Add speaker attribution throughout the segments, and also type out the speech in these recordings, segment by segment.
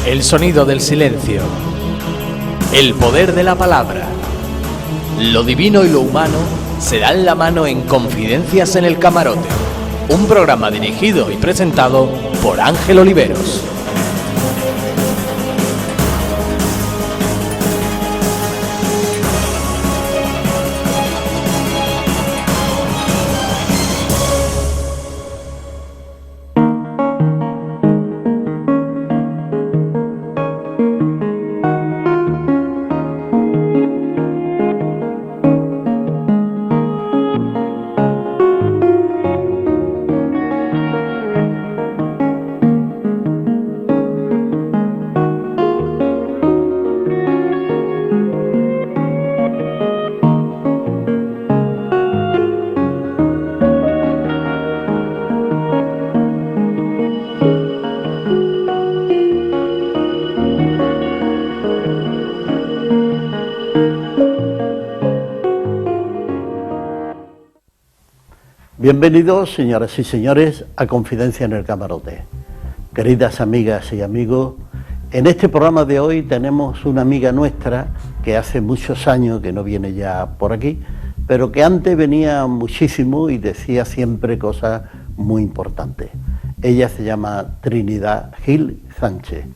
Speaker 1: El sonido del silencio. El poder de la palabra. Lo divino y lo humano se dan la mano en Confidencias en el Camarote. Un programa dirigido y presentado por Ángel Oliveros.
Speaker 2: Bienvenidos, señoras y señores, a Confidencia en el Camarote. Queridas amigas y amigos, en este programa de hoy tenemos una amiga nuestra que hace muchos años que no viene ya por aquí, pero que antes venía muchísimo y decía siempre cosas muy importantes. Ella se llama Trinidad Gil Sánchez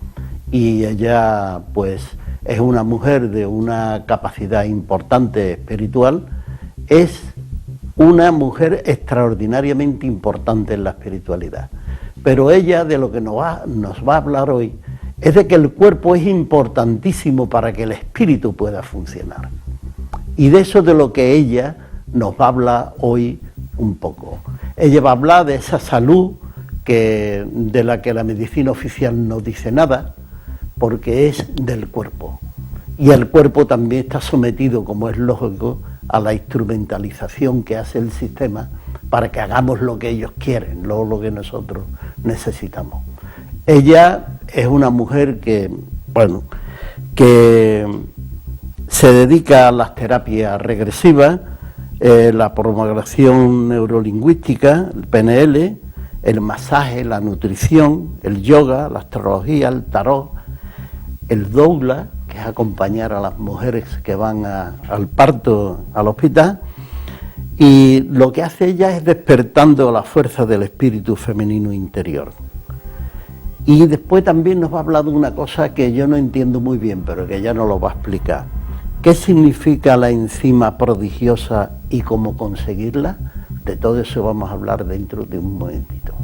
Speaker 2: y ella pues es una mujer de una capacidad importante espiritual, es una mujer extraordinariamente importante en la espiritualidad. Pero ella de lo que nos va a hablar hoy es de que el cuerpo es importantísimo para que el espíritu pueda funcionar. Y de eso de lo que ella nos va a hablar hoy un poco. Ella va a hablar de esa salud de la que la medicina oficial no dice nada, porque es del cuerpo. Y el cuerpo también está sometido, como es lógico, a la instrumentalización que hace el sistema para que hagamos lo que ellos quieren, no lo que nosotros necesitamos. Ella es una mujer que se dedica a las terapias regresivas, la programación neurolingüística, el PNL, el masaje, la nutrición, el yoga, la astrología, el tarot, el doula, que es acompañar a las mujeres que van al parto, al hospital, y lo que hace ella es despertando la fuerza del espíritu femenino interior. Y después también nos va a hablar de una cosa que yo no entiendo muy bien, pero que ella nos lo va a explicar. ¿Qué significa la enzima prodigiosa y cómo conseguirla? De todo eso vamos a hablar dentro de un momentito.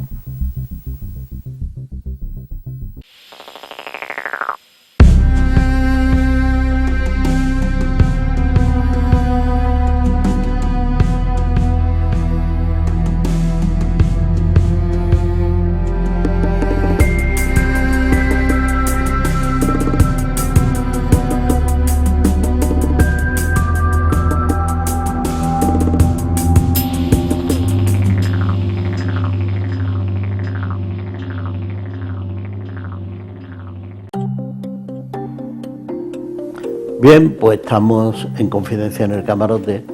Speaker 2: Bien, pues estamos en Confidencia en el Camarote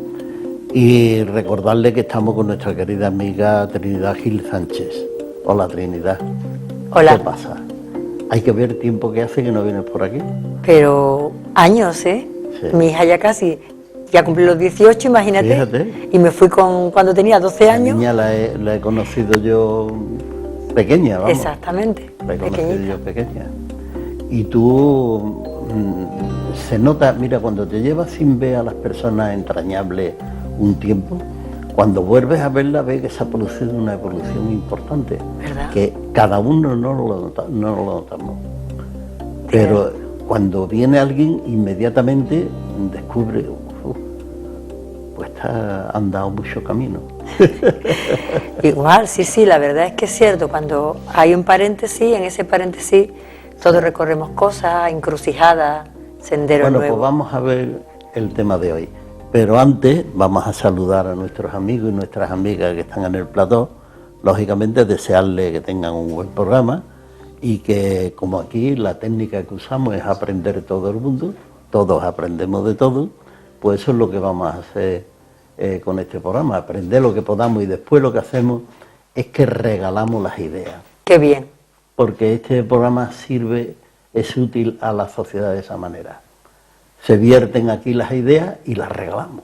Speaker 2: y recordarle que estamos con nuestra querida amiga Trinidad Gil Sánchez. Hola, Trinidad.
Speaker 3: Hola.
Speaker 2: ¿Qué pasa? Hay que ver tiempo que hace que no vienes por aquí.
Speaker 3: Pero años, ¿eh?
Speaker 2: Sí.
Speaker 3: Mi hija ya cumplió los 18, imagínate.
Speaker 2: Fíjate.
Speaker 3: Y me fui cuando tenía 12 años.
Speaker 2: La niña la he conocido yo pequeña, vamos.
Speaker 3: Exactamente,
Speaker 2: La he conocido
Speaker 3: pequeñita.
Speaker 2: yo pequeña. Y tú, se nota, mira, cuando te llevas sin ver a las personas entrañables un tiempo, cuando vuelves a verla, ves que se ha producido una evolución importante.
Speaker 3: ¿Verdad?
Speaker 2: Que cada uno no lo notamos. Pero cuando viene alguien, inmediatamente descubre, pues han dado mucho camino.
Speaker 3: Igual, sí, la verdad es que es cierto, cuando hay un paréntesis, en ese paréntesis todos recorremos cosas, encrucijadas, senderos
Speaker 2: Bueno,
Speaker 3: nuevos.
Speaker 2: pues vamos a ver el tema de hoy. Pero antes vamos a saludar a nuestros amigos y nuestras amigas que están en el plató. Lógicamente desearles que tengan un buen programa y que, como aquí la técnica que usamos es aprender todo el mundo, todos aprendemos de todo, pues eso es lo que vamos a hacer con este programa, aprender lo que podamos, y después lo que hacemos es que regalamos las ideas.
Speaker 3: Qué bien.
Speaker 2: Porque este programa sirve es útil a la sociedad de esa manera. Se vierten aquí las ideas y las regalamos.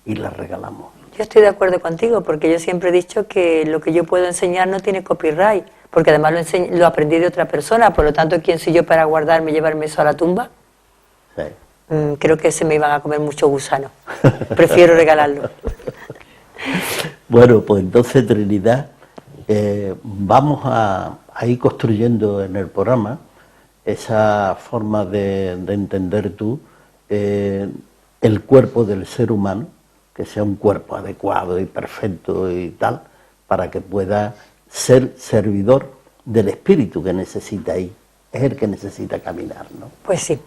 Speaker 2: Y las regalamos.
Speaker 3: Yo estoy de acuerdo contigo, porque yo siempre he dicho que lo que yo puedo enseñar no tiene copyright, porque además lo aprendí de otra persona, por lo tanto, ¿quién soy yo para guardarme y llevarme eso a la tumba?
Speaker 2: Sí.
Speaker 3: Creo que se me iban a comer muchos gusanos. Prefiero regalarlo.
Speaker 2: Bueno, pues entonces, Trinidad, vamos a ir construyendo en el programa esa forma de entender tú el cuerpo del ser humano, que sea un cuerpo adecuado y perfecto y tal, para que pueda ser servidor del espíritu que necesita ahí, es el que necesita caminar, ¿no?
Speaker 3: Pues sí,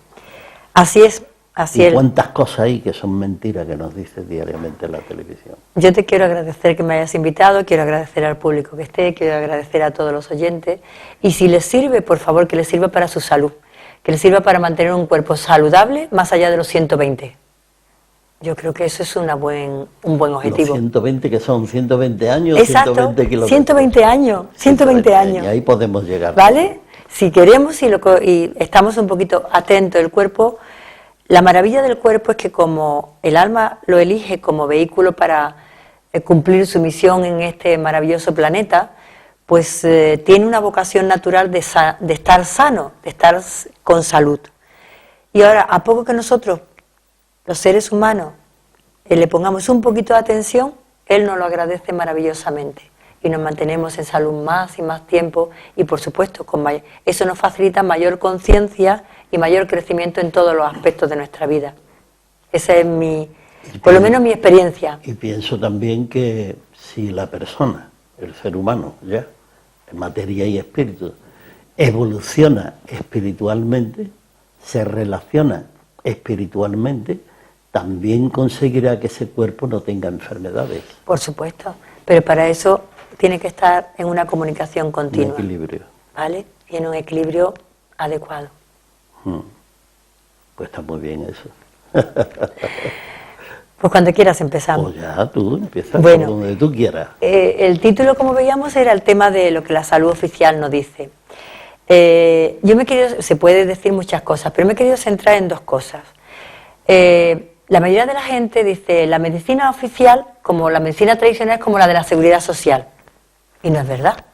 Speaker 3: así es. Así
Speaker 2: y cuántas cosas hay que son mentiras que nos dice diariamente la televisión.
Speaker 3: Yo te quiero agradecer que me hayas invitado, quiero agradecer al público que esté, quiero agradecer a todos los oyentes, y si les sirve, por favor, que les sirva para su salud, que les sirva para mantener un cuerpo saludable más allá de los 120. Yo creo que eso es un buen objetivo.
Speaker 2: Los 120 que son 120 años,
Speaker 3: exacto,
Speaker 2: 120 kilómetros.
Speaker 3: 120 años, 120 años.
Speaker 2: Y ahí podemos llegar.
Speaker 3: ¿Vale? Si queremos y estamos un poquito atentos del cuerpo, la maravilla del cuerpo es que como el alma lo elige como vehículo para cumplir su misión en este maravilloso planeta, pues tiene una vocación natural de estar sano, de estar con salud. Y ahora, a poco que nosotros, los seres humanos, le pongamos un poquito de atención, Él nos lo agradece maravillosamente. Y nos mantenemos en salud más y más tiempo y, por supuesto, eso nos facilita mayor conciencia y mayor crecimiento en todos los aspectos de nuestra vida. Esa es por lo menos mi experiencia.
Speaker 2: Y pienso también que si la persona, el ser humano, ya, en materia y espíritu, evoluciona espiritualmente, se relaciona espiritualmente, también conseguirá que ese cuerpo no tenga enfermedades.
Speaker 3: Por supuesto, pero para eso tiene que estar en una comunicación continua.
Speaker 2: Un equilibrio.
Speaker 3: ¿Vale? Y en un equilibrio adecuado.
Speaker 2: Pues está muy bien eso.
Speaker 3: Pues cuando quieras empezamos.
Speaker 2: Pues ya, tú empiezas
Speaker 3: bueno,
Speaker 2: por donde tú quieras.
Speaker 3: El título, como veíamos, era el tema de lo que la salud oficial nos dice. Se puede decir muchas cosas, pero me he querido centrar en dos cosas. La mayoría de la gente dice la medicina oficial, como la medicina tradicional, es como la de la seguridad social. Y no es verdad.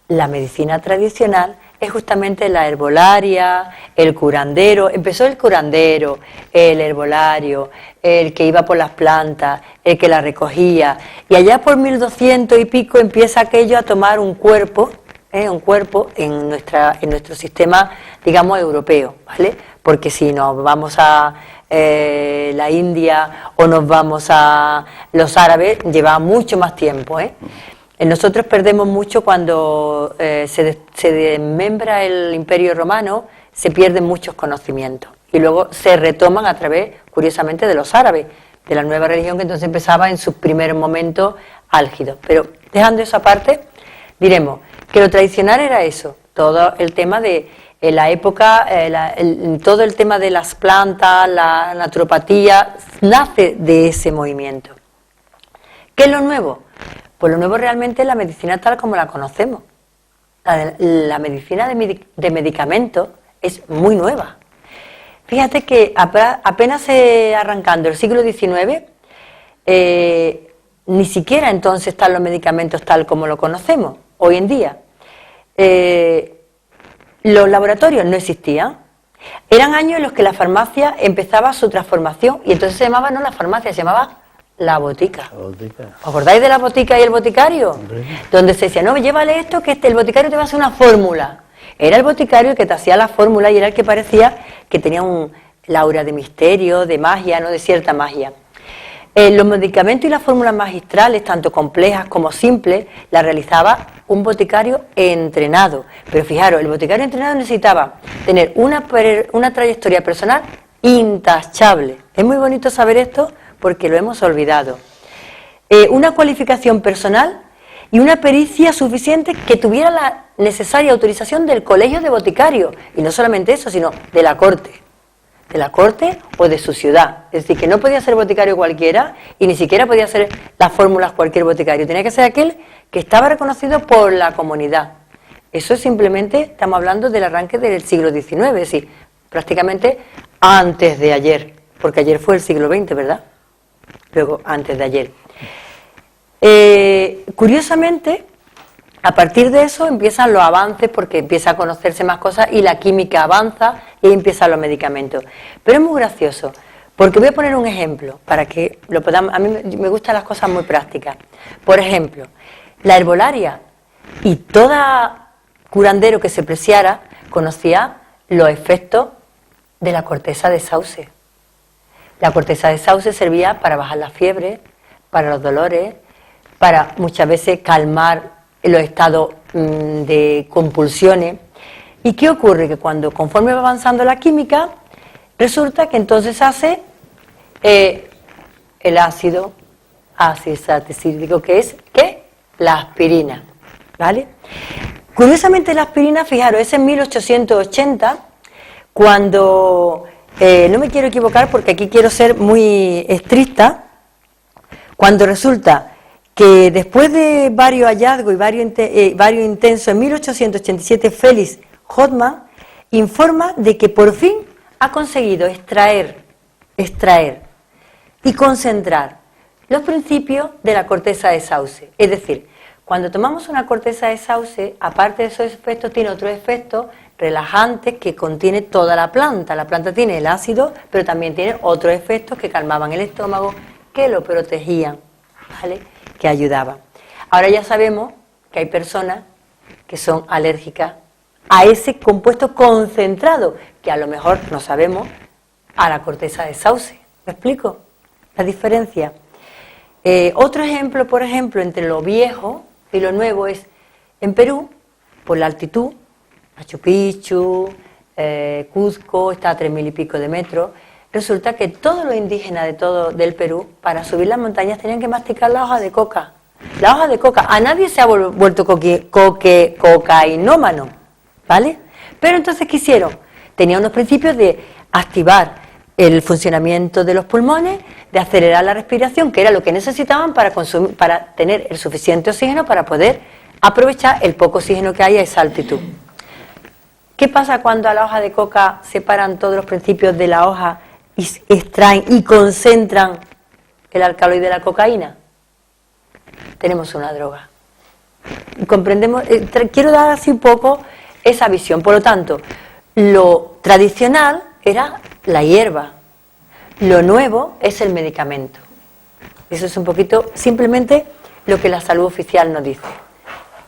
Speaker 3: La medicina tradicional es justamente la herbolaria, el curandero. Empezó el curandero, el herbolario, el que iba por las plantas, el que las recogía. Y allá por 1200 y pico empieza aquello a tomar un cuerpo en nuestro sistema, digamos, europeo, ¿vale? Porque si nos vamos a la India o nos vamos a los árabes, lleva mucho más tiempo, ¿eh? Nosotros perdemos mucho cuando se desmembra el Imperio Romano, se pierden muchos conocimientos y luego se retoman a través, curiosamente, de los árabes, de la nueva religión que entonces empezaba en sus primeros momentos álgidos. Pero dejando eso aparte, diremos que lo tradicional era eso, todo el tema de la época, todo el tema de las plantas, la naturopatía, nace de ese movimiento. ¿Qué es lo nuevo? Pues lo nuevo realmente es la medicina tal como la conocemos. La medicina de medicamentos es muy nueva. Fíjate que apenas arrancando el siglo XIX, ni siquiera entonces están los medicamentos tal como lo conocemos hoy en día. Los laboratorios no existían. Eran años en los que la farmacia empezaba su transformación y entonces se llamaba no la farmacia, se llamaba la botica. ¿Os acordáis de la botica y el boticario? Hombre. Donde se decía, no, llévale esto que el boticario te va a hacer una fórmula. Era el boticario el que te hacía la fórmula y era el que parecía que tenía un aura de misterio, de magia, no de cierta magia. Los medicamentos y las fórmulas magistrales, tanto complejas como simples, las realizaba un boticario entrenado. Pero fijaros, el boticario entrenado necesitaba tener una trayectoria personal intachable. Es muy bonito saber esto porque lo hemos olvidado. Una cualificación personal y una pericia suficiente que tuviera la necesaria autorización del colegio de boticarios. Y no solamente eso, sino de la corte o de su ciudad. Es decir, que no podía ser boticario cualquiera y ni siquiera podía hacer las fórmulas cualquier boticario. Tenía que ser aquel que estaba reconocido por la comunidad. Eso es simplemente, estamos hablando del arranque del siglo XIX, es decir, prácticamente antes de ayer, porque ayer fue el siglo XX, ¿verdad? Luego, antes de ayer. Curiosamente, a partir de eso empiezan los avances, porque empieza a conocerse más cosas y la química avanza y ahí empiezan los medicamentos. Pero es muy gracioso, porque voy a poner un ejemplo para que lo podamos. A mí me gustan las cosas muy prácticas. Por ejemplo, la herbolaria y toda curandero que se preciara conocía los efectos de la corteza de sauce. La corteza de sauce servía para bajar la fiebre, para los dolores, para muchas veces calmar los estados de compulsiones. ¿Y qué ocurre? Que conforme va avanzando la química, resulta que entonces hace el ácido salicílico, que es ¿qué? La aspirina, ¿vale? Curiosamente la aspirina, fijaros, es en 1880, cuando, no me quiero equivocar porque aquí quiero ser muy estricta, cuando resulta que después de varios hallazgos y varios intensos, en 1887 Felix Hoffmann informa de que por fin ha conseguido extraer y concentrar los principios de la corteza de sauce. Es decir, cuando tomamos una corteza de sauce, aparte de esos efectos, tiene otros efectos relajantes que contiene toda la planta. La planta tiene el ácido, pero también tiene otros efectos que calmaban el estómago, que lo protegían, ¿vale?, que ayudaban. Ahora ya sabemos que hay personas que son alérgicas a ese compuesto concentrado, que a lo mejor no sabemos, a la corteza de sauce. ¿Me explico la diferencia? Otro ejemplo, por ejemplo, entre lo viejo y lo nuevo es, en Perú, por la altitud, Machu Picchu, Cuzco, está a 3.000 y pico de metros, resulta que todos los indígenas del Perú, para subir las montañas, tenían que masticar la hoja de coca. La hoja de coca, a nadie se ha vuelto cocainómano, ¿vale? Pero entonces, ¿qué hicieron? Tenían unos principios de activar el funcionamiento de los pulmones, de acelerar la respiración, que era lo que necesitaban para tener el suficiente oxígeno para poder aprovechar el poco oxígeno que hay a esa altitud. ¿Qué pasa cuando a la hoja de coca separan todos los principios de la hoja y extraen y concentran el alcaloide de la cocaína? Tenemos una droga. Comprendemos, quiero dar así un poco esa visión. Por lo tanto, lo tradicional era la hierba, lo nuevo es el medicamento. Eso es un poquito simplemente lo que la salud oficial nos dice,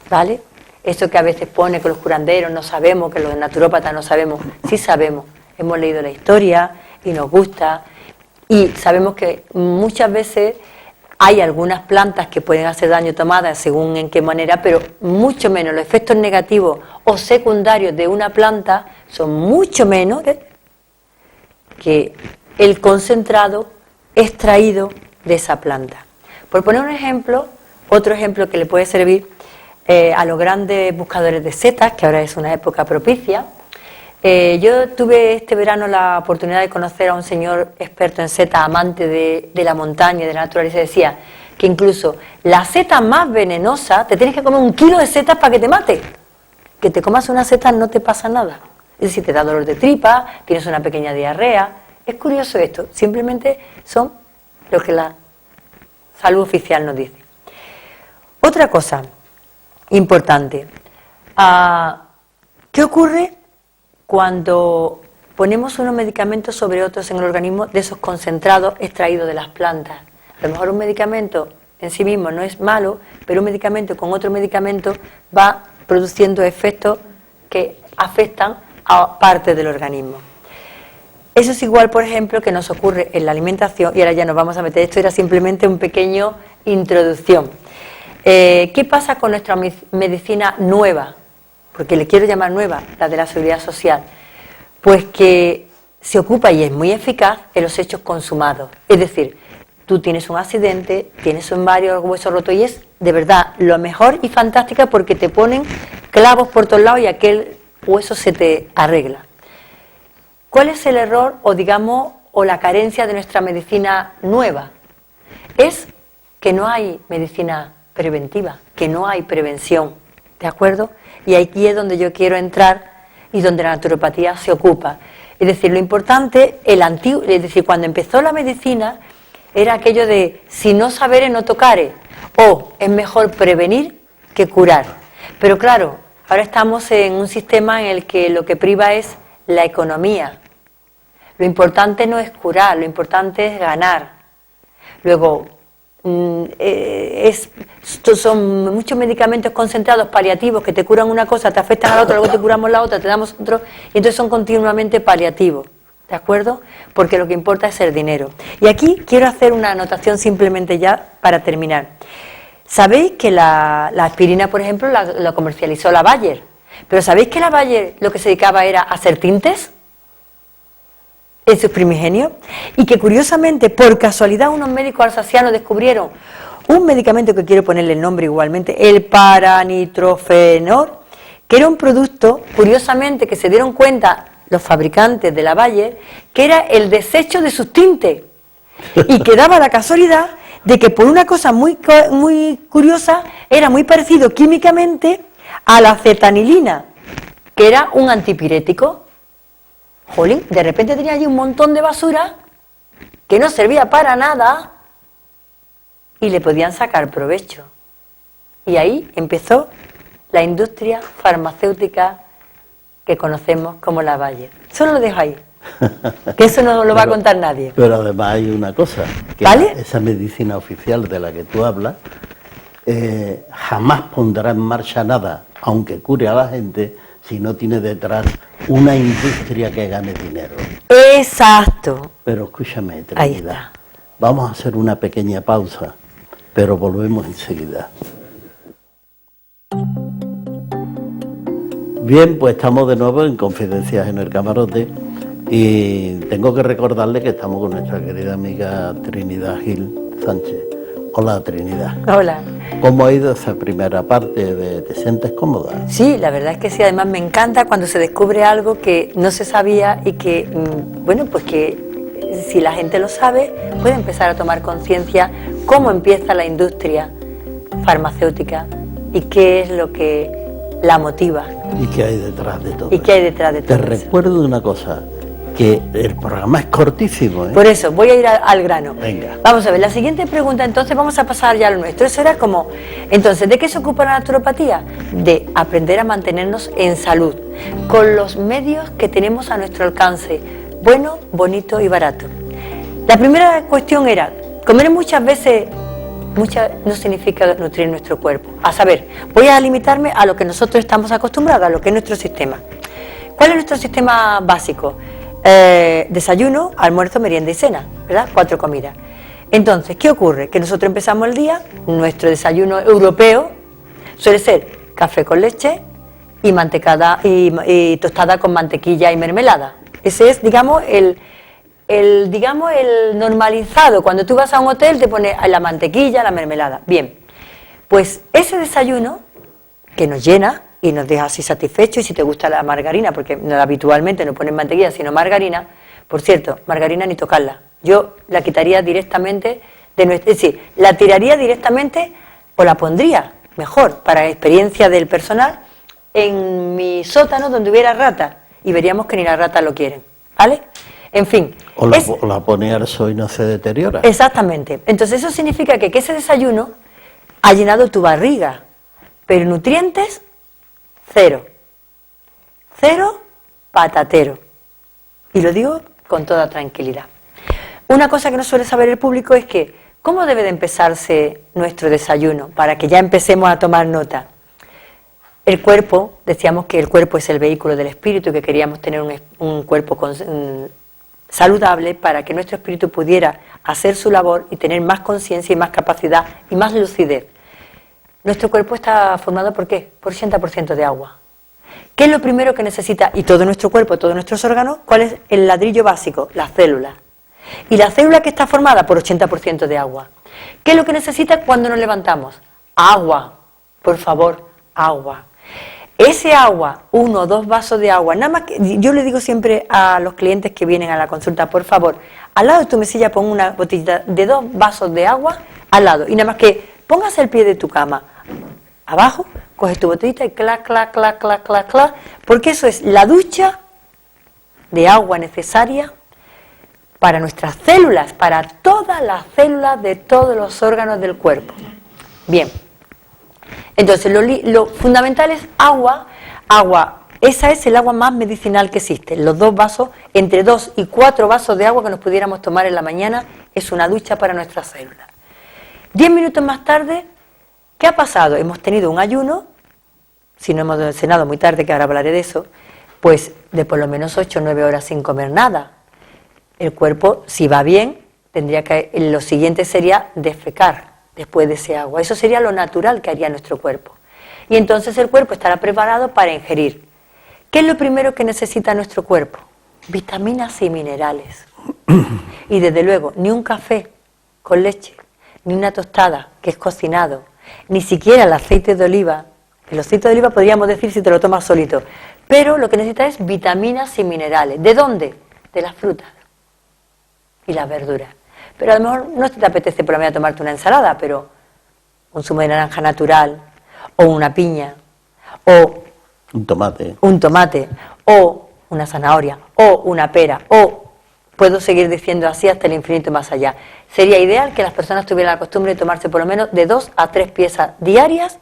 Speaker 3: ¿vale? Eso que a veces pone que los curanderos no sabemos, que los naturópatas no sabemos, sí sabemos, hemos leído la historia y nos gusta, y sabemos que muchas veces hay algunas plantas que pueden hacer daño tomadas según en qué manera, pero mucho menos, los efectos negativos o secundarios de una planta son mucho menos que el concentrado extraído de esa planta. Por poner un ejemplo, otro ejemplo que le puede servir a los grandes buscadores de setas, que ahora es una época propicia. Yo tuve este verano la oportunidad de conocer a un señor experto en setas, amante de la montaña y de la naturaleza, y decía que incluso la seta más venenosa, te tienes que comer 1 kilo de setas para que te mate. Que te comas una seta no te pasa nada. Es decir, te da dolor de tripa, tienes una pequeña diarrea. Es curioso esto, simplemente son lo que la salud oficial nos dice. Otra cosa importante, ¿qué ocurre cuando ponemos unos medicamentos sobre otros en el organismo de esos concentrados extraídos de las plantas? A lo mejor un medicamento en sí mismo no es malo, pero un medicamento con otro medicamento va produciendo efectos que afectan a parte del organismo. Eso es igual, por ejemplo, que nos ocurre en la alimentación, y ahora ya nos vamos a meter, esto era simplemente un pequeño introducción. ¿Qué pasa con nuestra medicina nueva? Porque le quiero llamar nueva, la de la seguridad social. Pues que se ocupa y es muy eficaz en los hechos consumados. Es decir, tú tienes un accidente, tienes varios huesos rotos y es de verdad lo mejor y fantástica porque te ponen clavos por todos lados y aquel hueso se te arregla. ¿Cuál es el error o la carencia de nuestra medicina nueva? Es que no hay medicina preventiva, que no hay prevención. ¿de acuerdo? Y aquí es donde yo quiero entrar y donde la naturopatía se ocupa. Es decir, lo importante, es decir, cuando empezó la medicina, era aquello de si no sabere, no tocare, o es mejor prevenir que curar. Pero claro, ahora estamos en un sistema en el que lo que priva es la economía. Lo importante no es curar, lo importante es ganar. Luego, son muchos medicamentos concentrados paliativos que te curan una cosa, te afectan a la otra, luego te curamos la otra, te damos otro, y entonces son continuamente paliativos, ¿de acuerdo? Porque lo que importa es el dinero. Y aquí quiero hacer una anotación simplemente ya para terminar. Sabéis que la aspirina, por ejemplo, la comercializó la Bayer, pero ¿sabéis que la Bayer lo que se dedicaba era a hacer tintes en sus primigenios? Y que curiosamente, por casualidad, unos médicos alsacianos descubrieron un medicamento que quiero ponerle el nombre igualmente, el paranitrofenol, que era un producto, curiosamente, que se dieron cuenta los fabricantes de la Bayer, que era el desecho de sus tintes, y que daba la casualidad de que por una cosa muy curiosa, era muy parecido químicamente a la acetanilina, que era un antipirético. Jolín, de repente tenía allí un montón de basura que no servía para nada y le podían sacar provecho. Y ahí empezó la industria farmacéutica que conocemos como la Bayer. Solo lo dejo ahí, que eso no lo va a contar nadie.
Speaker 2: Pero además hay una cosa, que
Speaker 3: ¿vale?
Speaker 2: esa medicina oficial de la que tú hablas jamás pondrá en marcha nada, aunque cure a la gente, si no tiene detrás una industria que gane dinero.
Speaker 3: Exacto.
Speaker 2: Pero escúchame,
Speaker 3: Ahí
Speaker 2: Trinidad,
Speaker 3: está.
Speaker 2: vamos a hacer una pequeña pausa, pero volvemos enseguida. Bien, pues estamos de nuevo en Confidencias en el Camarote y tengo que recordarle que estamos con nuestra querida amiga Trinidad Gil Sánchez. Hola, Trinidad.
Speaker 3: Hola.
Speaker 2: ¿Cómo ha ido esa primera parte? ¿Te sientes cómoda?
Speaker 3: Sí, la verdad es que sí, además me encanta cuando se descubre algo que no se sabía y que, bueno, pues que si la gente lo sabe, puede empezar a tomar conciencia cómo empieza la industria farmacéutica y qué es lo que la motiva.
Speaker 2: ¿Y qué hay detrás de todo?
Speaker 3: ¿Y qué hay detrás de todo
Speaker 2: Te
Speaker 3: eso?
Speaker 2: recuerdo una cosa, que el programa es cortísimo, ¿eh?
Speaker 3: Por eso, voy a ir al grano.
Speaker 2: Venga.
Speaker 3: Vamos a ver, la siguiente pregunta, entonces vamos a pasar ya a lo nuestro. Eso era como, entonces, ¿de qué se ocupa la naturopatía? De aprender a mantenernos en salud, con los medios que tenemos a nuestro alcance, bueno, bonito y barato. La primera cuestión era, comer muchas veces, no significa nutrir nuestro cuerpo. A saber, voy a limitarme a lo que nosotros estamos acostumbrados, a lo que es nuestro sistema. ¿Cuál es nuestro sistema básico? Desayuno, almuerzo, merienda y cena, ¿verdad? 4 comidas. Entonces, ¿qué ocurre? Que nosotros empezamos el día, nuestro desayuno europeo suele ser café con leche y mantecada y tostada con mantequilla y mermelada. Ese es, digamos, el normalizado. Cuando tú vas a un hotel te pone la mantequilla, la mermelada. Bien, pues ese desayuno que nos llena y nos deja así satisfechos, y si te gusta la margarina, porque habitualmente no ponen mantequilla sino margarina, por cierto, margarina ni tocarla, yo la quitaría directamente es decir, la tiraría directamente o la pondría, mejor, para experiencia del personal, en mi sótano donde hubiera ratas, y veríamos que ni las ratas lo quieren, ¿vale? En fin.
Speaker 2: O la pone al sol y no se deteriora.
Speaker 3: Exactamente. Entonces eso significa que ese desayuno ha llenado tu barriga, pero nutrientes, cero. Cero patatero. Y lo digo con toda tranquilidad. Una cosa que no suele saber el público es que, ¿cómo debe de empezarse nuestro desayuno? Para que ya empecemos a tomar nota. El cuerpo, decíamos que el cuerpo es el vehículo del espíritu y que queríamos tener un cuerpo saludable para que nuestro espíritu pudiera hacer su labor y tener más conciencia y más capacidad y más lucidez. Nuestro cuerpo está formado ¿por qué? Por 80% de agua. ¿Qué es lo primero que necesita? Y todo nuestro cuerpo, todos nuestros órganos, ¿cuál es el ladrillo básico? Las células. Y la célula que está formada por 80% de agua. ¿Qué es lo que necesita cuando nos levantamos? Agua. Por favor, agua. Ese agua, 1 o 2 vasos de agua, nada más que, yo le digo siempre a los clientes que vienen a la consulta, por favor, al lado de tu mesilla pon una botellita de 2 vasos de agua al lado, y nada más que pongas el pie de tu cama abajo coges tu botellita y clac, clac, clac, clac, clac, clac, porque eso es la ducha de agua necesaria para nuestras células, para todas las células de todos los órganos del cuerpo. Bien, entonces lo fundamental es agua, esa es el agua más medicinal que existe. Los 2 vasos, entre 2 y 4 vasos de agua que nos pudiéramos tomar en la mañana, es una ducha para nuestras células. 10 minutos más tarde, ¿qué ha pasado? Hemos tenido un ayuno, si no hemos cenado muy tarde, que ahora hablaré de eso, pues de por lo menos 8 o 9 horas sin comer nada. El cuerpo, si va bien, tendría que, lo siguiente sería defecar después de ese agua. Eso sería lo natural que haría nuestro cuerpo. Y entonces el cuerpo estará preparado para ingerir. ¿Qué es lo primero que necesita nuestro cuerpo? Vitaminas y minerales. Y desde luego, ni un café con leche, ni una tostada, que es cocinado, ni siquiera el aceite de oliva. El aceite de oliva podríamos decir si te lo tomas solito. Pero lo que necesita es vitaminas y minerales. ¿De dónde? De las frutas y las verduras. Pero a lo mejor no te apetece por la mañana tomarte una ensalada, pero un zumo de naranja natural, o una piña, o un tomate, o una zanahoria, o una pera, o puedo seguir diciendo así hasta el infinito y más allá. Sería ideal que las personas tuvieran la costumbre de tomarse por lo menos de 2 a 3 piezas diarias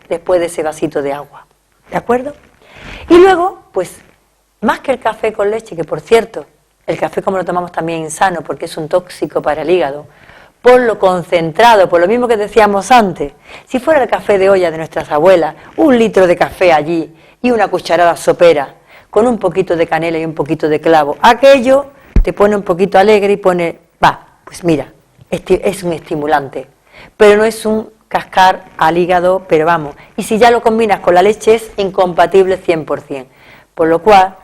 Speaker 3: después de ese vasito de agua. ¿De acuerdo? Y luego, pues, más que el café con leche, que por cierto, el café como lo tomamos también insano porque es un tóxico para el hígado, por lo concentrado, por lo mismo que decíamos antes, si fuera el café de olla de nuestras abuelas, 1 litro de café allí y una cucharada sopera, con un poquito de canela y un poquito de clavo, aquello te pone un poquito alegre y pone, pues mira, es un estimulante, pero no es un cascar al hígado, pero vamos, y si ya lo combinas con la leche es incompatible 100%, por lo cual,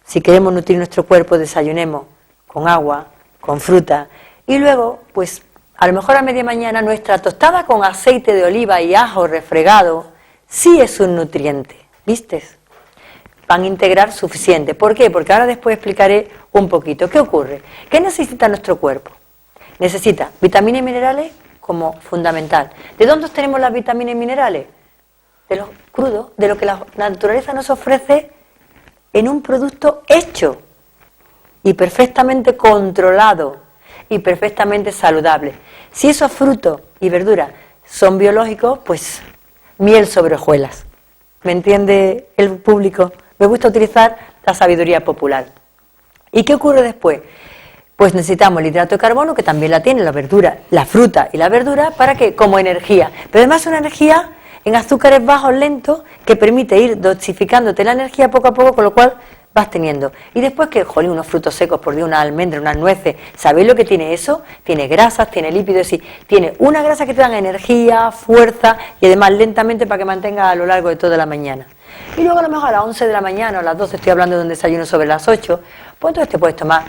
Speaker 3: si queremos nutrir nuestro cuerpo, desayunemos con agua, con fruta, y luego, pues, a lo mejor a media mañana nuestra tostada con aceite de oliva y ajo refregado sí es un nutriente, ¿vistes? Van a integrar suficiente. ¿Por qué? Porque ahora después explicaré un poquito. ¿Qué ocurre? ¿Qué necesita nuestro cuerpo? Necesita vitaminas y minerales como fundamental. ¿De dónde obtenemos las vitaminas y minerales? De lo crudo, de lo que la naturaleza nos ofrece en un producto hecho y perfectamente controlado y perfectamente saludable. Si esos frutos y verduras son biológicos, pues miel sobre hojuelas. ¿Me entiende el público? Me gusta utilizar la sabiduría popular. ¿Y qué ocurre después? Pues necesitamos el hidrato de carbono, que también la tiene la verdura, la fruta y la verdura, ¿para qué? Como energía. Pero además una energía en azúcares bajos, lentos, que permite ir dosificándote la energía poco a poco, con lo cual vas teniendo. Y después que, jolín, unos frutos secos, por Dios, unas almendras, unas nueces, ¿sabéis lo que tiene eso? Tiene grasas, tiene lípidos, y tiene una grasa que te dan energía, fuerza, y además lentamente para que mantenga a lo largo de toda la mañana. Y luego a lo mejor a las 11 de la mañana o a las 12, estoy hablando de un desayuno sobre las 8, pues entonces te puedes tomar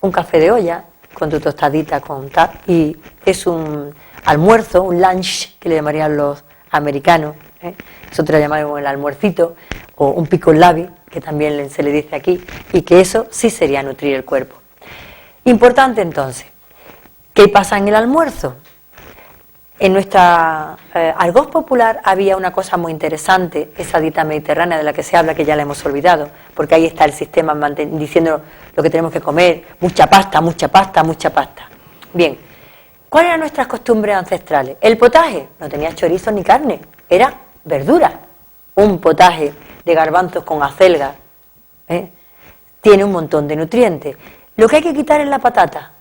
Speaker 3: un café de olla con tu tostadita con tal, y es un almuerzo, un lunch, que le llamarían los americanos, nosotros le llamamos el almuercito, o un pico labi, que también se le dice aquí, y que eso sí sería nutrir el cuerpo. Importante entonces, ¿qué pasa en el almuerzo? En nuestra argot popular había una cosa muy interesante, esa dieta mediterránea de la que se habla, que ya la hemos olvidado, porque ahí está el sistema diciendo lo que tenemos que comer, mucha pasta, mucha pasta, mucha pasta. Bien, ¿cuáles eran nuestras costumbres ancestrales? El potaje no tenía chorizo ni carne, era verdura. Un potaje de garbanzos con acelga, tiene un montón de nutrientes. Lo que hay que quitar es la patata.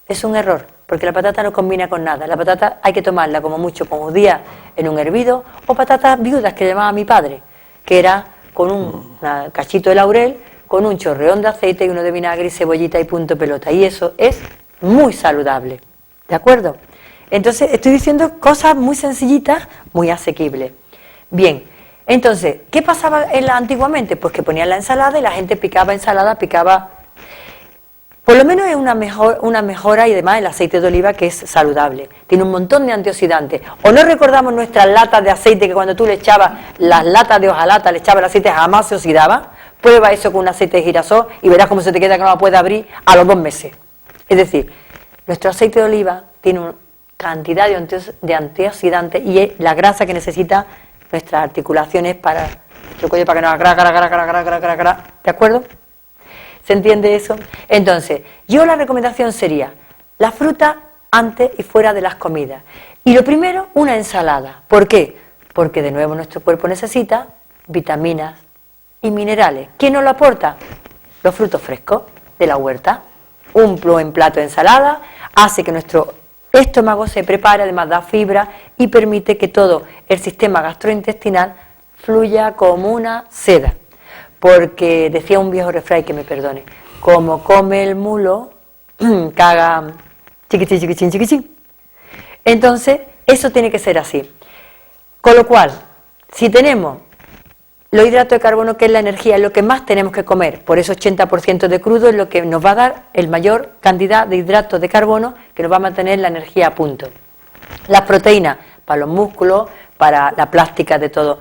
Speaker 3: Es un error, porque la patata no combina con nada. La patata hay que tomarla como mucho con judía en un hervido, o patatas viudas, que llamaba mi padre, que era con un cachito de laurel, con un chorreón de aceite y uno de vinagre y cebollita y punto pelota. Y eso es muy saludable. ¿De acuerdo? Entonces, estoy diciendo cosas muy sencillitas, muy asequibles. Bien, entonces, ¿qué pasaba antiguamente? Pues que ponían la ensalada y la gente picaba ensalada, picaba. Por lo menos es una mejora, y además el aceite de oliva, que es saludable. Tiene un montón de antioxidantes. ¿O no recordamos nuestras latas de aceite, que cuando tú le echabas las latas de hojalata, le echabas el aceite, jamás se oxidaba? Prueba eso con un aceite de girasol y verás cómo se te queda, que no la puedes abrir a los 2 meses. Es decir, nuestro aceite de oliva tiene una cantidad de antioxidantes y es la grasa que necesita nuestras articulaciones para nuestro cuello para que no haga ¿de acuerdo? ¿Se entiende eso? Entonces, yo la recomendación sería la fruta antes y fuera de las comidas. Y lo primero, una ensalada. ¿Por qué? Porque de nuevo nuestro cuerpo necesita vitaminas y minerales. ¿Quién nos lo aporta? Los frutos frescos de la huerta. Un buen plato de ensalada hace que nuestro estómago se prepare, además da fibra y permite que todo el sistema gastrointestinal fluya como una seda. Porque decía un viejo refrán, que me perdone, como come el mulo, caga chiquichín, chiquichín, chiquichín. Entonces, eso tiene que ser así. Con lo cual, si tenemos los hidratos de carbono, que es la energía, es lo que más tenemos que comer, por eso 80% de crudo es lo que nos va a dar el mayor cantidad de hidratos de carbono que nos va a mantener la energía a punto. Las proteínas, para los músculos, para la plástica, de todo.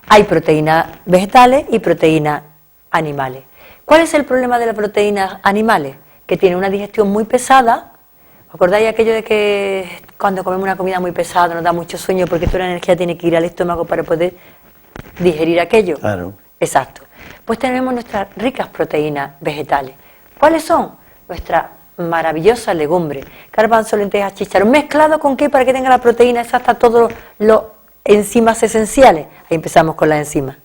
Speaker 3: Hay proteínas vegetales y proteínas animales. ¿Cuál es el problema de las proteínas animales? Que tienen una digestión muy pesada. ¿Acordáis aquello de que cuando comemos una comida muy pesada nos da mucho sueño porque toda la energía tiene que ir al estómago para poder digerir aquello?
Speaker 2: Claro.
Speaker 3: Exacto. Pues tenemos nuestras ricas proteínas vegetales. ¿Cuáles son? Nuestras maravillosas legumbres, garbanzo, lentejas, chícharos, ¿mezclado con qué? Para que tenga la proteína exacta, todos los enzimas esenciales. Ahí empezamos con las enzimas,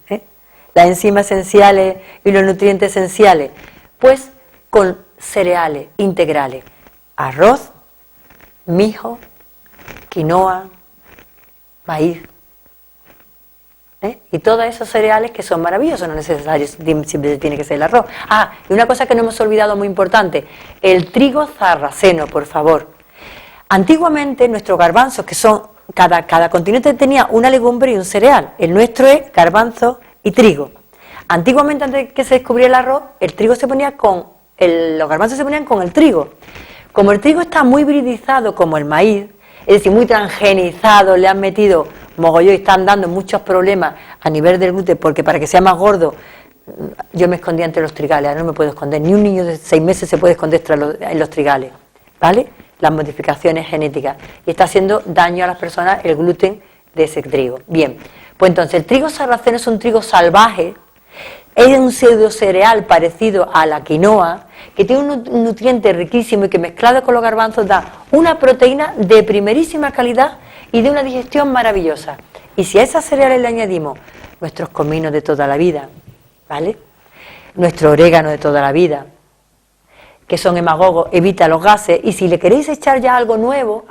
Speaker 3: las enzimas esenciales y los nutrientes esenciales, pues con cereales integrales, arroz, mijo, quinoa, maíz, y todos esos cereales que son maravillosos, no es necesario, siempre tiene que ser el arroz. Ah, y una cosa que no hemos olvidado muy importante, el trigo sarraceno, por favor. Antiguamente nuestros garbanzos, que son, cada continente tenía una legumbre y un cereal, el nuestro es garbanzo y trigo. Antiguamente, antes de que se descubriera el arroz, el trigo se ponía los garbanzos se ponían con el trigo. Como el trigo está muy hibridizado como el maíz, es decir, muy transgenizado, le han metido mogollón y están dando muchos problemas a nivel del gluten, porque para que sea más gordo, yo me escondía entre los trigales, ahora no me puedo esconder, ni un niño de 6 meses se puede esconder en los trigales, ¿vale? Las modificaciones genéticas, y está haciendo daño a las personas el gluten de ese trigo. Bien, pues entonces el trigo sarraceno es un trigo salvaje, es un pseudo cereal parecido a la quinoa, que tiene un nutriente riquísimo y que mezclado con los garbanzos da una proteína de primerísima calidad y de una digestión maravillosa. Y si a esas cereales le añadimos nuestros cominos de toda la vida, ¿vale? Nuestro orégano de toda la vida, que son hemagogos, evita los gases, y si le queréis echar ya algo nuevo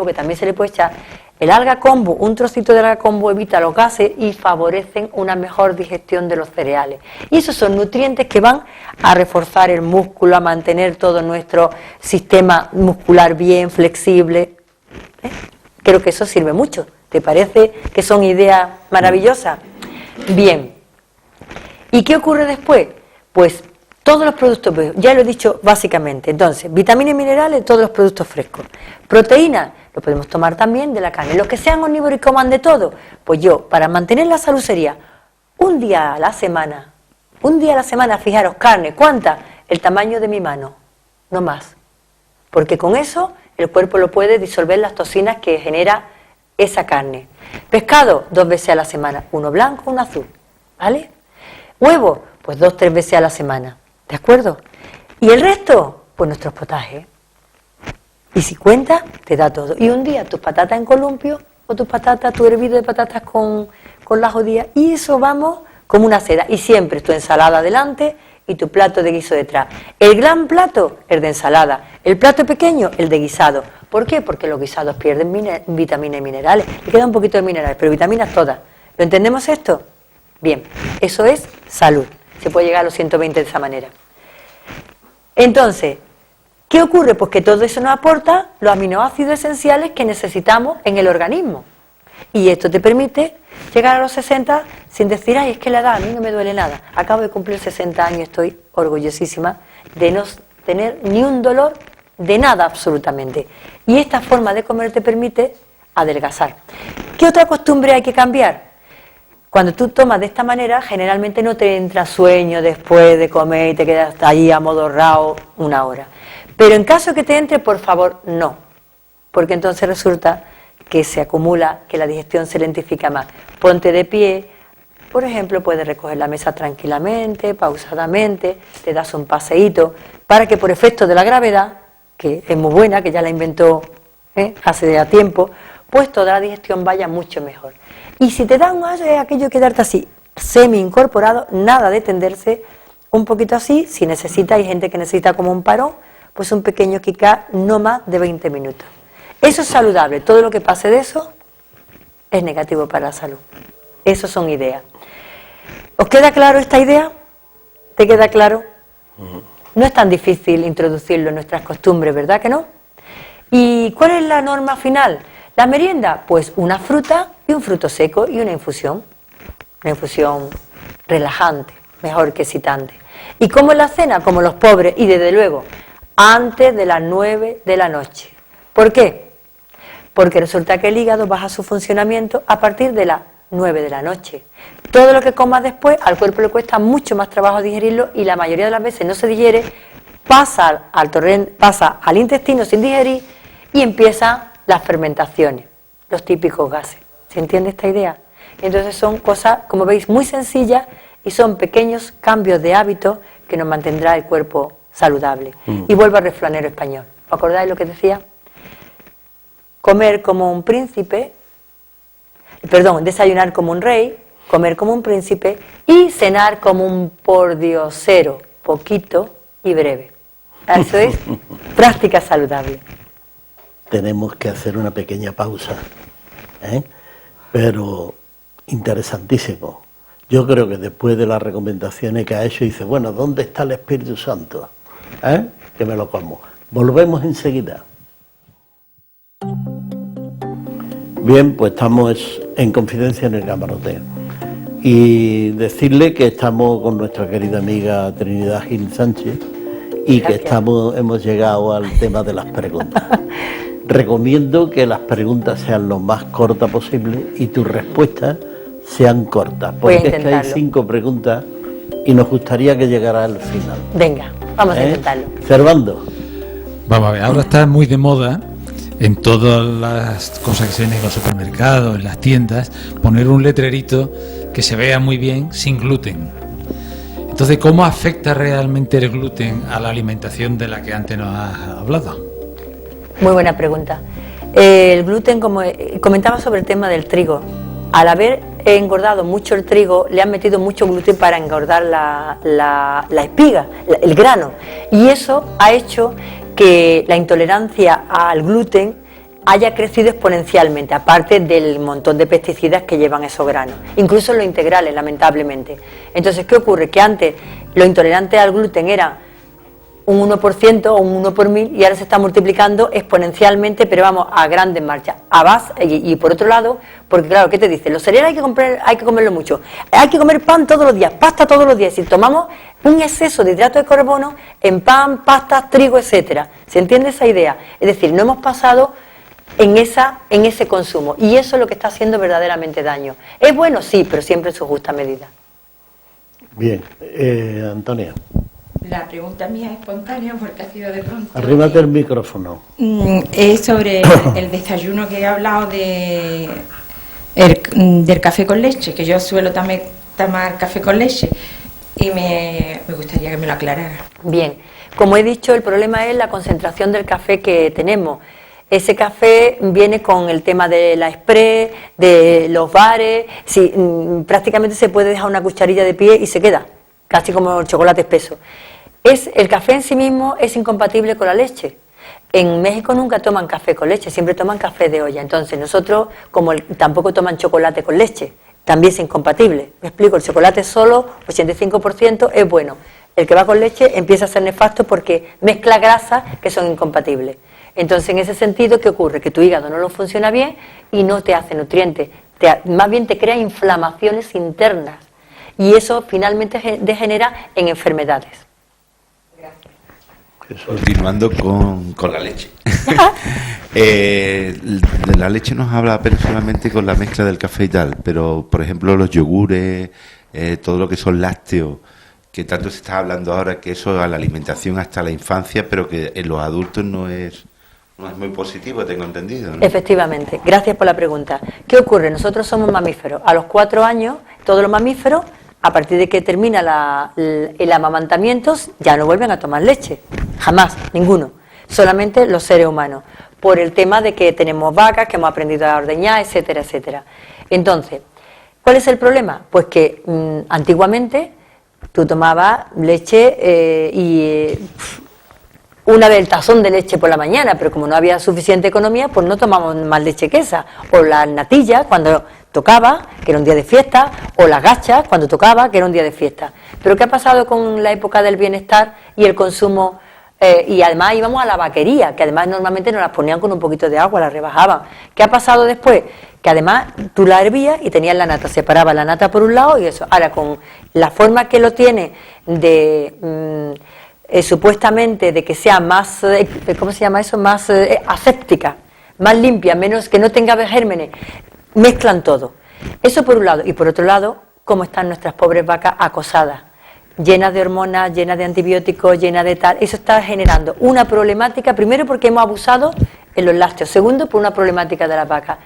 Speaker 3: que también se le puede echar, el alga kombu, un trocito de alga kombu evita los gases y favorecen una mejor digestión de los cereales. Y esos son nutrientes que van a reforzar el músculo, a mantener todo nuestro sistema muscular bien, flexible. Creo que eso sirve mucho. ¿Te parece que son ideas maravillosas? Bien. ¿Y qué ocurre después? Pues todos los productos, ya lo he dicho básicamente. Entonces, vitaminas y minerales, todos los productos frescos. Proteínas, lo podemos tomar también de la carne. Los que sean omnívoros y coman de todo, pues yo, para mantener la salud sería un día a la semana, fijaros, carne, ¿cuánta? El tamaño de mi mano, no más. Porque con eso el cuerpo lo puede disolver las toxinas que genera esa carne. Pescado, 2 veces a la semana, uno blanco, uno azul, ¿vale? Huevo, pues 2 o 3 veces a la semana, ¿de acuerdo? Y el resto, pues nuestros potajes. Y si cuentas, te da todo. Y un día tus patatas en columpio o tu hervido de patatas con las judías. Y eso vamos como una seda. Y siempre tu ensalada delante y tu plato de guiso detrás. El gran plato, el de ensalada. El plato pequeño, el de guisado. ¿Por qué? Porque los guisados pierden vitaminas y minerales. Le queda un poquito de minerales, pero vitaminas todas. ¿Lo entendemos esto? Bien, eso es salud. Se puede llegar a los 120 de esa manera. Entonces, ¿qué ocurre? Pues que todo eso nos aporta los aminoácidos esenciales que necesitamos en el organismo. Y esto te permite llegar a los 60 sin decir, ay, es que la edad a mí no me duele nada. Acabo de cumplir 60 años, estoy orgullosísima de no tener ni un dolor de nada absolutamente. Y esta forma de comer te permite adelgazar. ¿Qué otra costumbre hay que cambiar? Cuando tú tomas de esta manera, generalmente no te entra sueño después de comer y te quedas ahí amodorrado 1 hora. Pero en caso que te entre, por favor, no. Porque entonces resulta que se acumula, que la digestión se lentifica más. Ponte de pie, por ejemplo, puedes recoger la mesa tranquilamente, pausadamente, te das un paseíto, para que por efecto de la gravedad, que es muy buena, que ya la inventó hace ya tiempo, pues toda la digestión vaya mucho mejor. Y si te da un gallo, es aquello de quedarte así, semi incorporado, nada de tenderse, un poquito así, si necesita, hay gente que necesita como un parón, pues un pequeño kika, no más de 20 minutos. Eso es saludable, todo lo que pase de eso es negativo para la salud. Eso son ideas. ¿Os queda claro esta idea? ¿Te queda claro? No es tan difícil introducirlo en nuestras costumbres, ¿verdad que no? ¿Y cuál es la norma final? La merienda, pues una fruta y un fruto seco y una infusión relajante, mejor que excitante. ¿Y cómo es la cena? Como los pobres, y desde luego, antes de las 9 de la noche. ¿Por qué? Porque resulta que el hígado baja su funcionamiento a partir de las 9 de la noche. Todo lo que comas después, al cuerpo le cuesta mucho más trabajo digerirlo y la mayoría de las veces no se digiere, pasa al intestino sin digerir y empiezan las fermentaciones, los típicos gases. ¿Se entiende esta idea? Entonces son cosas, como veis, muy sencillas y son pequeños cambios de hábitos que nos mantendrá el cuerpo saludable. Y vuelvo al refranero español. ¿Os acordáis lo que decía? Comer como un príncipe, desayunar como un rey, comer como un príncipe y cenar como un pordiosero, poquito y breve. Eso es práctica saludable.
Speaker 2: Tenemos que hacer una pequeña pausa, pero interesantísimo. Yo creo que después de las recomendaciones que ha hecho, dice, bueno, ¿dónde está el Espíritu Santo? Que me lo como. Volvemos enseguida. Bien, pues estamos en Confidencia en el Camarote. Y decirle que estamos con nuestra querida amiga Trinidad Gil Sánchez y que hemos llegado al tema de las preguntas. Recomiendo que las preguntas sean lo más cortas posible y tus respuestas sean cortas, porque es que hay 5 preguntas y nos gustaría que llegara al final.
Speaker 3: Venga, vamos a intentarlo.
Speaker 2: Servando.
Speaker 4: Vamos a ver, ahora está muy de moda en todas las cosas que se venden en los supermercados, en las tiendas, poner un letrerito que se vea muy bien sin gluten. Entonces, ¿cómo afecta realmente el gluten a la alimentación de la que antes nos has hablado?
Speaker 3: Muy buena pregunta. El gluten, como comentaba sobre el tema del trigo, al haber engordado mucho el trigo, le han metido mucho gluten para engordar la espiga, el grano, y eso ha hecho que la intolerancia al gluten haya crecido exponencialmente, aparte del montón de pesticidas que llevan esos granos, incluso los integrales, lamentablemente. Entonces, ¿qué ocurre? Que antes los intolerantes al gluten eran un 1% o un 1 por 1000 y ahora se está multiplicando exponencialmente, pero vamos a grandes marchas. Y por otro lado, porque claro, ¿qué te dice? Los cereales hay que comerlo mucho. Hay que comer pan todos los días, pasta todos los días. Si tomamos un exceso de hidrato de carbono en pan, pasta, trigo, etcétera. ¿Se entiende esa idea? Es decir, no hemos pasado en ese consumo y eso es lo que está haciendo verdaderamente daño. ¿Es bueno? Sí, pero siempre en su justa medida.
Speaker 2: Bien, Antonia.
Speaker 5: La pregunta mía es espontánea porque ha sido de pronto.
Speaker 2: Arrímate el micrófono.
Speaker 5: Es sobre el desayuno que he hablado del café con leche, que yo suelo tomar café con leche y me gustaría que me lo aclarara.
Speaker 3: Bien, como he dicho, el problema es la concentración del café que tenemos. Ese café viene con el tema de la express, de los bares, sí, prácticamente se puede dejar una cucharilla de pie y se queda, casi como el chocolate espeso. El café en sí mismo es incompatible con la leche. En México nunca toman café con leche, siempre toman café de olla. Entonces nosotros, tampoco toman chocolate con leche, también es incompatible. Me explico, el chocolate solo, 85% es bueno. El que va con leche empieza a ser nefasto porque mezcla grasas que son incompatibles. Entonces, en ese sentido, ¿qué ocurre? Que tu hígado no lo funciona bien y no te hace nutrientes, más bien te crea inflamaciones internas y eso finalmente degenera en enfermedades.
Speaker 6: Continuando con la leche. De la leche nos habla pero solamente con la mezcla del café y tal, pero por ejemplo los yogures, todo lo que son lácteos, que tanto se está hablando ahora que eso a la alimentación hasta la infancia, pero que en los adultos no es No es muy positivo, tengo entendido, ¿no?
Speaker 3: Efectivamente, gracias por la pregunta. ¿Qué ocurre? Nosotros somos mamíferos. A los 4 años, todos los mamíferos, a partir de que termina el amamantamiento, ya no vuelven a tomar leche. Jamás, ninguno. Solamente los seres humanos. Por el tema de que tenemos vacas, que hemos aprendido a ordeñar, etcétera, etcétera. Entonces, ¿cuál es el problema? Pues que antiguamente tú tomabas leche una vez el tazón de leche por la mañana, pero como no había suficiente economía, pues no tomábamos más leche que esa. O las natillas cuando tocaba, que era un día de fiesta, o las gachas cuando tocaba, que era un día de fiesta. Pero ¿qué ha pasado con la época del bienestar y el consumo? Y además íbamos a la vaquería, que además normalmente nos las ponían con un poquito de agua, las rebajaban. ¿Qué ha pasado después? Que además tú la hervías y tenías la nata, separabas la nata por un lado y eso. Ahora, con la forma que lo tiene de... supuestamente de que sea más, ¿cómo se llama eso? Más aséptica, más limpia, menos que no tenga gérmenes, mezclan todo. Eso por un lado. Y por otro lado, cómo están nuestras pobres vacas acosadas, llenas de hormonas, llenas de antibióticos, llenas de tal. Eso está generando una problemática, primero porque hemos abusado en los lácteos, segundo por una problemática de las vacas.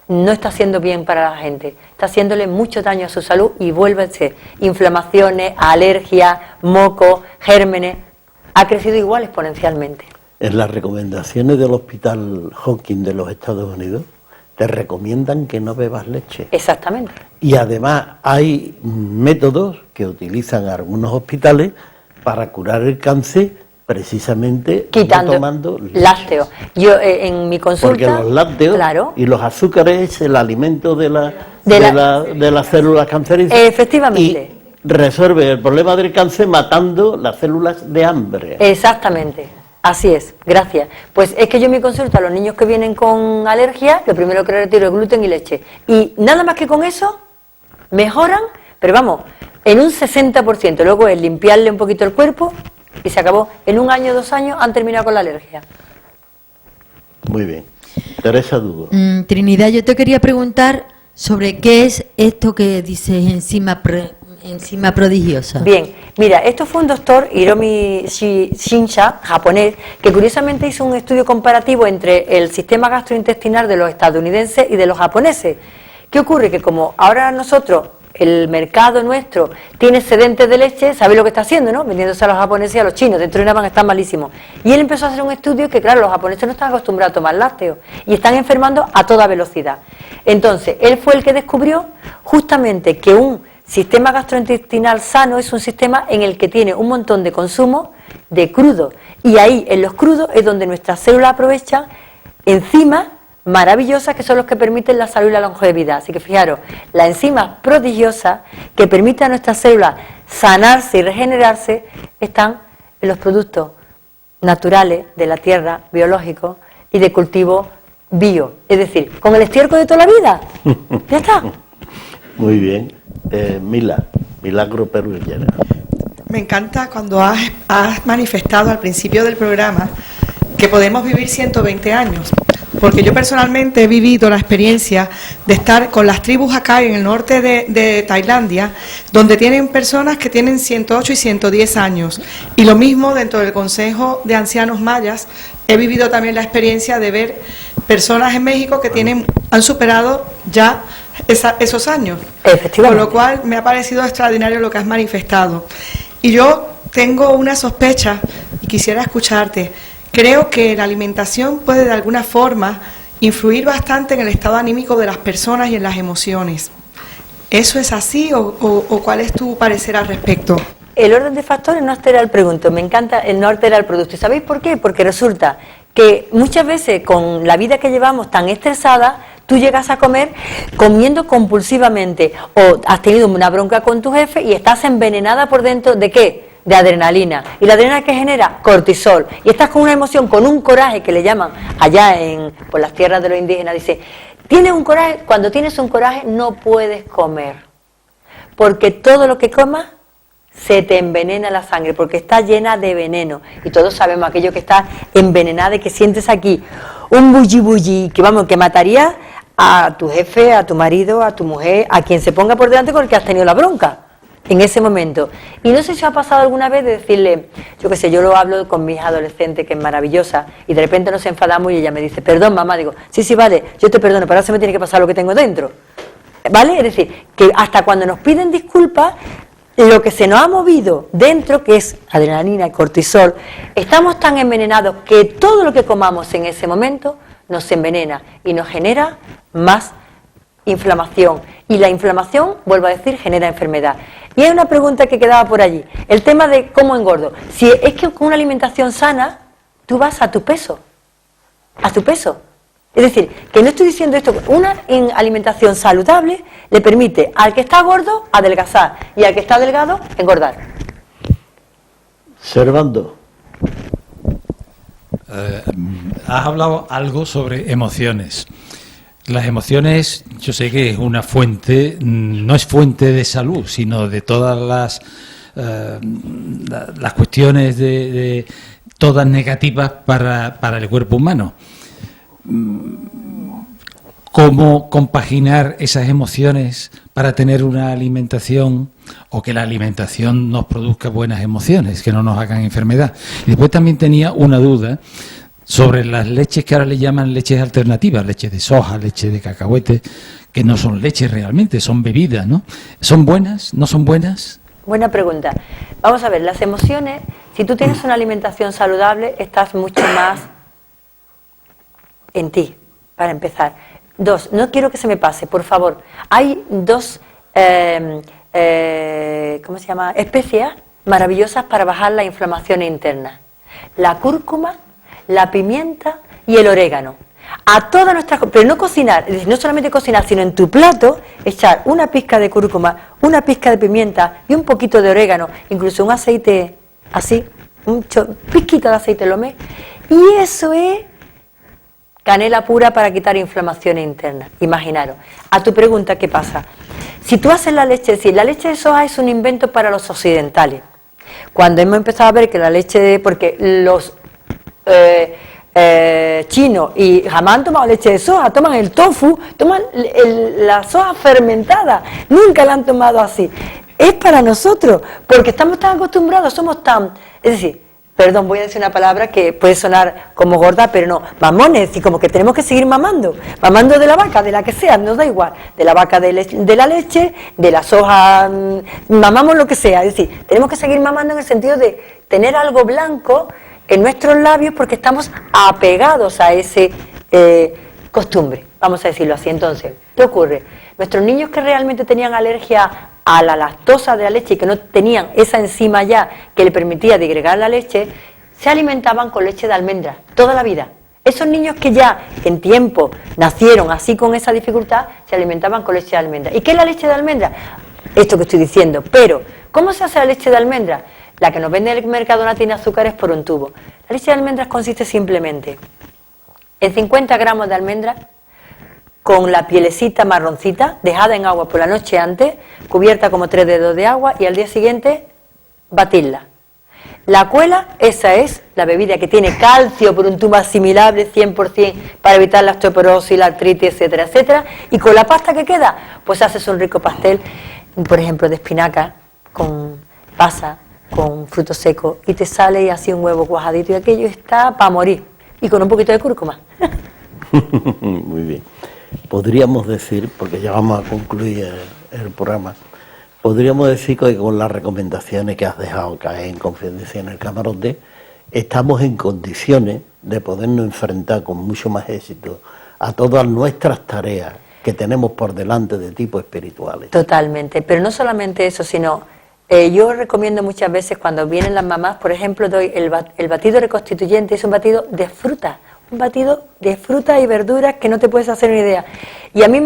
Speaker 3: No está haciendo bien para la gente, está haciéndole mucho daño a su salud y vuelve a ser inflamaciones, alergias, moco, gérmenes, ha crecido igual exponencialmente.
Speaker 2: En las recomendaciones del Hospital Hopkins de los Estados Unidos te recomiendan que no bebas leche.
Speaker 3: Exactamente.
Speaker 2: Y además hay métodos que utilizan algunos hospitales para curar el cáncer, precisamente
Speaker 3: quitando
Speaker 2: no tomando
Speaker 3: lácteos. Yo en mi consulta...
Speaker 2: Porque los lácteos, claro, y los azúcares es el alimento de las células cancerígenas.
Speaker 3: Efectivamente.
Speaker 2: Y resuelve el problema del cáncer matando las células de hambre.
Speaker 3: Exactamente. Así es, gracias. Pues es que yo en mi consulta a los niños que vienen con alergia, lo primero que les retiro es gluten y leche. Y nada más que con eso mejoran, pero vamos, en un 60%. Luego es limpiarle un poquito el cuerpo y se acabó. En 1 año, 2 años han terminado con la alergia.
Speaker 2: Muy bien. Teresa Dudo.
Speaker 7: Trinidad, yo te quería preguntar sobre qué es esto que dices enzima prodigiosa.
Speaker 3: Bien, mira, esto fue un doctor, Hiromi Shinsha, japonés, que curiosamente hizo un estudio comparativo entre el sistema gastrointestinal de los estadounidenses y de los japoneses. ¿Qué ocurre? Que como ahora nosotros, el mercado nuestro tiene excedentes de leche, ¿sabéis lo que está haciendo, no? Vendiéndose a los japoneses y a los chinos, dentro de una van están malísimos. Y él empezó a hacer un estudio que, claro, los japoneses no están acostumbrados a tomar lácteos y están enfermando a toda velocidad. Entonces, él fue el que descubrió justamente que un sistema gastrointestinal sano es un sistema en el que tiene un montón de consumo de crudo. Y ahí, en los crudos, es donde nuestras células aprovechan enzimas maravillosas que son los que permiten la salud y la longevidad. Así que fijaros, las enzimas prodigiosas que permiten a nuestras células sanarse y regenerarse están en los productos naturales de la tierra, biológicos y de cultivo bio. Es decir, con el estiércol de toda la vida. Ya está.
Speaker 2: Muy bien. Milagro Perullera.
Speaker 8: Me encanta cuando has manifestado al principio del programa que podemos vivir 120 años. Porque yo personalmente he vivido la experiencia de estar con las tribus acá en el norte de Tailandia, donde tienen personas que tienen 108 y 110 años. Y lo mismo dentro del Consejo de Ancianos Mayas, he vivido también la experiencia de ver personas en México que han superado ya esos años.
Speaker 3: Efectivamente.
Speaker 8: Con lo cual me ha parecido extraordinario lo que has manifestado. Y yo tengo una sospecha y quisiera escucharte. Creo que la alimentación puede de alguna forma influir bastante en el estado anímico de las personas y en las emociones. ¿Eso es así o cuál es tu parecer al respecto?
Speaker 3: El orden de factores no altera el producto, me encanta el no altera el producto. ¿Y sabéis por qué? Porque resulta que muchas veces con la vida que llevamos tan estresada, tú llegas a comer comiendo compulsivamente o has tenido una bronca con tu jefe y estás envenenada por dentro ¿de qué? De adrenalina. ¿Y la adrenalina que genera? Cortisol. Y estás con una emoción, con un coraje que le llaman allá por las tierras de los indígenas, dice, tienes un coraje, cuando tienes un coraje no puedes comer, porque todo lo que comas se te envenena la sangre, porque está llena de veneno. Y todos sabemos aquello que está envenenado y que sientes aquí un bulli que mataría a tu jefe, a tu marido, a tu mujer, a quien se ponga por delante con el que has tenido la bronca. en ese momento. Y no sé si os ha pasado alguna vez de decirle, yo qué sé, yo lo hablo con mi hija adolescente, que es maravillosa, y de repente nos enfadamos y ella me dice, perdón mamá, digo, sí, vale, yo te perdono, pero ahora se me tiene que pasar lo que tengo dentro, ¿vale? Es decir, que hasta cuando nos piden disculpas, lo que se nos ha movido dentro, que es adrenalina y cortisol, estamos tan envenenados que todo lo que comamos en ese momento nos envenena y nos genera más inflamación. Y la inflamación, vuelvo a decir, genera enfermedad. Y hay una pregunta que quedaba por allí, el tema de cómo engordo. Si es que con una alimentación sana, tú vas a tu peso, Es decir, que no estoy diciendo esto, una alimentación saludable le permite al que está gordo adelgazar y al que está delgado engordar.
Speaker 2: Servando.
Speaker 4: Has hablado algo sobre emociones. Las emociones, yo sé que es una fuente, no es fuente de salud, sino de todas las cuestiones de todas negativas para el cuerpo humano. ¿Cómo compaginar esas emociones para tener una alimentación o que la alimentación nos produzca buenas emociones, que no nos hagan enfermedad? Y después también tenía una duda sobre las leches que ahora le llaman leches alternativas, leche de soja, leche de cacahuete, que no son leches realmente, son bebidas, ¿no? ¿Son buenas? ¿No son buenas?
Speaker 3: Buena pregunta. Vamos a ver, las emociones, si tú tienes una alimentación saludable, estás mucho más en ti, para empezar. 2, no quiero que se me pase, por favor. Hay 2, ¿cómo se llama? Especias maravillosas para bajar la inflamación interna. La cúrcuma, la pimienta y el orégano. A todas nuestras, pero no cocinar, es decir, no solamente cocinar, sino en tu plato echar una pizca de cúrcuma, una pizca de pimienta y un poquito de orégano, incluso un aceite así, pizquita de aceite lomé, y eso es canela pura para quitar inflamación interna. Imaginaros. A tu pregunta, ¿qué pasa? Si tú haces la leche, es decir, la leche de soja es un invento para los occidentales. Cuando hemos empezado a ver que la leche, porque los chinos y jamás han tomado leche de soja, toman el tofu, toman la soja fermentada, nunca la han tomado así. Es para nosotros, porque estamos tan acostumbrados, somos tan, es decir, perdón, voy a decir una palabra que puede sonar como gorda, pero no, mamones, y como que tenemos que seguir mamando de la vaca, de la que sea, nos da igual, de la vaca de la leche, de la soja, mamamos lo que sea, es decir, tenemos que seguir mamando en el sentido de tener algo blanco en nuestros labios porque estamos apegados a ese costumbre, vamos a decirlo así. Entonces, ¿qué ocurre? Nuestros niños que realmente tenían alergia a la lactosa de la leche y que no tenían esa enzima ya que le permitía digregar la leche, se alimentaban con leche de almendra toda la vida. Esos niños que ya en tiempo nacieron así con esa dificultad, se alimentaban con leche de almendra. ¿Y qué es la leche de almendra? Esto que estoy diciendo. Pero, ¿cómo se hace la leche de almendra? La que nos vende en el Mercadona tiene azúcares por un tubo. La leche de almendras consiste simplemente en 50 gramos de almendra con la pielecita marroncita, dejada en agua por la noche antes, cubierta como 3 dedos de agua y al día siguiente batirla. La cuela, esa es la bebida que tiene calcio por un tubo asimilable 100% para evitar la osteoporosis, la artritis, etcétera, etcétera. Y con la pasta que queda, pues haces un rico pastel, por ejemplo, de espinaca, con pasa, con frutos secos, y te sale así un huevo cuajadito y aquello está para morir. Y con un poquito de cúrcuma.
Speaker 2: Muy bien. Podríamos decir, porque ya vamos a concluir el programa, podríamos decir que con las recomendaciones que has dejado caer en Confidencia en el Camarote, estamos en condiciones de podernos enfrentar con mucho más éxito a todas nuestras tareas que tenemos por delante de tipo espirituales.
Speaker 3: Totalmente, pero no solamente eso, sino yo recomiendo muchas veces cuando vienen las mamás, por ejemplo, doy el batido reconstituyente, es un batido de fruta. Un batido de frutas y verduras que no te puedes hacer una idea. Y a mí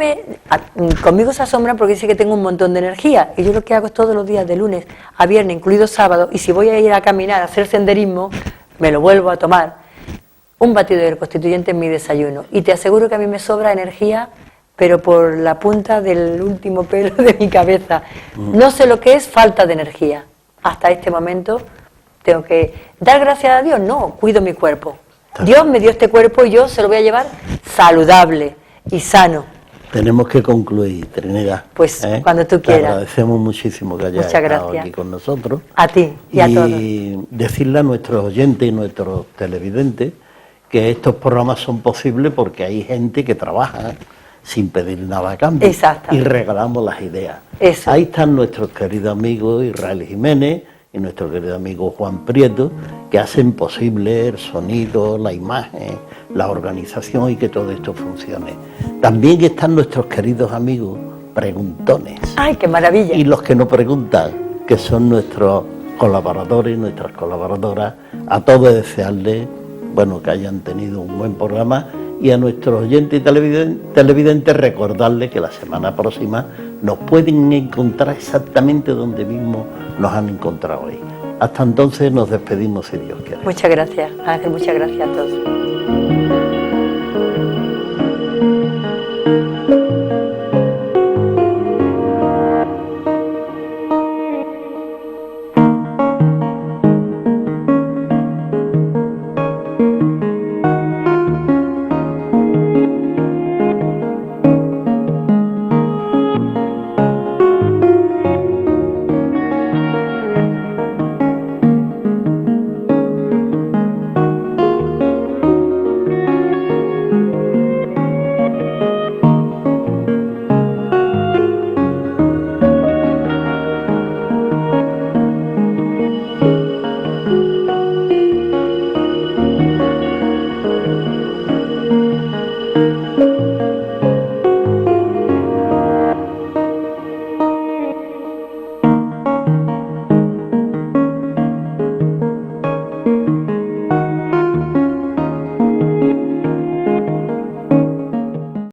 Speaker 3: conmigo se asombran porque dice que tengo un montón de energía. Y yo lo que hago es todos los días, de lunes a viernes, incluido sábado, y si voy a ir a caminar, a hacer senderismo, me lo vuelvo a tomar. Un batido de reconstituyente en mi desayuno. Y te aseguro que a mí me sobra energía, pero por la punta del último pelo de mi cabeza. No sé lo que es falta de energía. Hasta este momento tengo que dar gracias a Dios. No, cuido mi cuerpo. Dios me dio este cuerpo y yo se lo voy a llevar saludable y sano.
Speaker 2: Tenemos que concluir, Trinidad.
Speaker 3: Pues cuando tú quieras.
Speaker 2: Te agradecemos muchísimo que hayas
Speaker 3: Muchas
Speaker 2: estado
Speaker 3: gracias.
Speaker 2: aquí con nosotros.
Speaker 3: A ti y a todos.
Speaker 2: Y decirle a nuestros oyentes y nuestros televidentes que estos programas son posibles porque hay gente que trabaja sin pedir nada a cambio.
Speaker 3: Exacto.
Speaker 2: Y regalamos las ideas.
Speaker 3: Eso.
Speaker 2: Ahí están nuestros queridos amigos Israel Jiménez y nuestro querido amigo Juan Prieto, que hacen posible el sonido, la imagen, la organización y que todo esto funcione. También están nuestros queridos amigos preguntones.
Speaker 3: ¡Ay, qué maravilla!
Speaker 2: Y los que no preguntan, que son nuestros colaboradores y nuestras colaboradoras. A todos desearles, bueno, que hayan tenido un buen programa, y a nuestros oyentes y televidentes recordarles que la semana próxima nos pueden encontrar exactamente donde mismo nos han encontrado hoy. Hasta entonces nos despedimos si Dios quiere.
Speaker 3: Muchas gracias, Ángel, muchas gracias a todos.